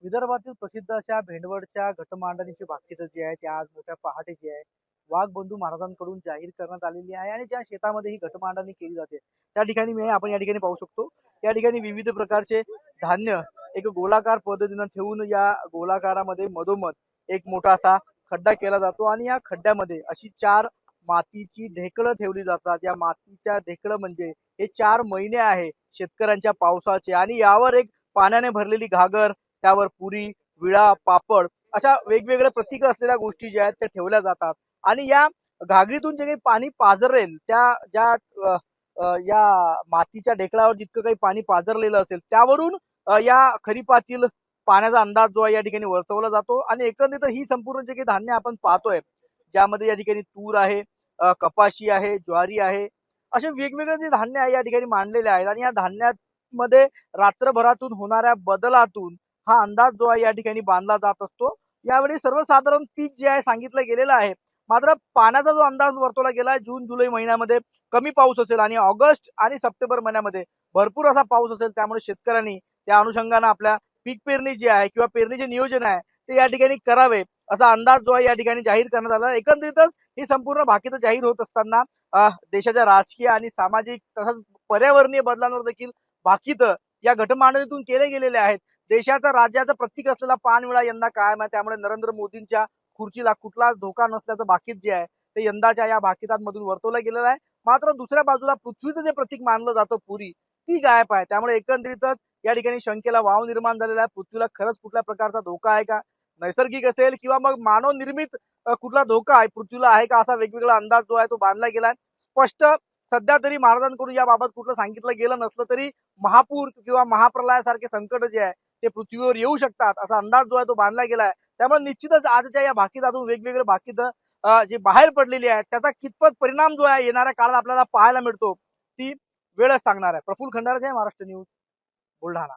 विदर्भातील प्रसिद्ध अशा भेंडवडच्या घटमांडणीची भाकीत जी आहे ती आज मोठ्या पहाटे जी आहे वाघबंधू महाराजांकडून जाहीर करण्यात आलेली आहे आणि ज्या शेतामध्ये ही घटमांडणी केली जाते त्या ठिकाणी आपण या ठिकाणी पाहू शकतो. या ठिकाणी विविध प्रकारचे धान्य एक गोलाकार पद्धतीने ठेवून या गोलाकारामध्ये मधोमध एक मोठा असा खड्डा केला जातो आणि या खड्ड्यामध्ये अशी 4 मातीची ढेकळं ठेवली जातात. या मातीच्या ढेकळं म्हणजे हे 4 महिने आहे शेतकऱ्यांच्या पावसाचे आणि यावर एक पाण्याने भरलेली घागर, त्यावर पुरी, विळा, पापड अशा वेगवेगळ्या प्रतीक असलेल्या गोष्टी ज्या आहेत त्या ठेवल्या जातात आणि या घागरीतून जे काही पाणी पाझरेल त्या ज्या या मातीच्या ढेकळावर जितकं काही पाणी पाझरलेलं असेल त्यावरून या खरीपातील पाण्याचा अंदाज जो आहे या ठिकाणी वर्तवला जातो आणि एकंदरीत ही संपूर्ण जे काही धान्य आपण पाहतोय ज्यामध्ये या ठिकाणी तूर आहे, कपाशी आहे, ज्वारी आहे, असे वेगवेगळे जे धान्य आहे या ठिकाणी मांडलेले आहेत आणि या धान्यामध्ये रात्रभरातून होणाऱ्या बदलातून हा अंदाज जो आहे या ठिकाणी बांधला जात असतो. यावेळी सर्वसाधारण पीक जे आहे सांगितलं गेलेलं आहे. मात्र पाण्याचा जो अंदाज वर्तवला गेला आहे जून जुलै महिन्यामध्ये कमी पाऊस असेल आणि ऑगस्ट आणि सप्टेंबर महिन्यामध्ये भरपूर असा पाऊस असेल त्यामुळे शेतकऱ्यांनी त्या अनुषंगाने आपल्या पीक पेरणी जी आहे किंवा पेरणीचे नियोजन आहे ते या ठिकाणी करावे असा अंदाज जो आहे या ठिकाणी जाहीर करण्यात आला. एकंदरीतच ही संपूर्ण भाकीत जाहीर होत असताना देशाच्या राजकीय आणि सामाजिक तसंच पर्यावरणीय बदलांवर देखील भाकीत या घटमांडणीतून केले गेलेले आहेत. देशाचा राज्याचं प्रतीक असलेला पानविळा यंदा कायम आहे त्यामुळे नरेंद्र मोदींच्या खुर्चीला कुठलाच धोका नसल्याचं भाकीत जे आहे ते यंदाच्या या भाकीतांमधून वर्तवलं गेलेलं आहे. मात्र दुसऱ्या बाजूला पृथ्वीचं जे प्रतीक मानलं जातं पुरी ती गायब आहे त्यामुळे एकंदरीतच या ठिकाणी शंकेला वाव निर्माण झालेला आहे. पृथ्वीला खरंच कुठल्या प्रकारचा धोका आहे का, नैसर्गिक असेल किंवा मग मानव निर्मित कुठला धोका आहे पृथ्वीला आहे का असा वेगवेगळा अंदाज जो आहे तो बांधला गेलाय. स्पष्ट सध्या तरी महाराजांकडून याबाबत कुठलं सांगितलं गेलं नसलं तरी महापूर किंवा महाप्रलयासारखे संकट जे आहे ते पृथ्वीवर येऊ शकतात असा अंदाज जो आहे तो बांधला गेलाय. त्यामुळे निश्चितच आजच्या या भाकीतातून वेगवेगळे भाकीत जी बाहेर पडलेली आहे त्याचा कितपत परिणाम जो आहे येणाऱ्या काळात आपल्याला पाहायला मिळतो ती वेळच सांगणार आहे. प्रफुल्ल खंडारे, महाराष्ट्र न्यूज, बुलढाणा.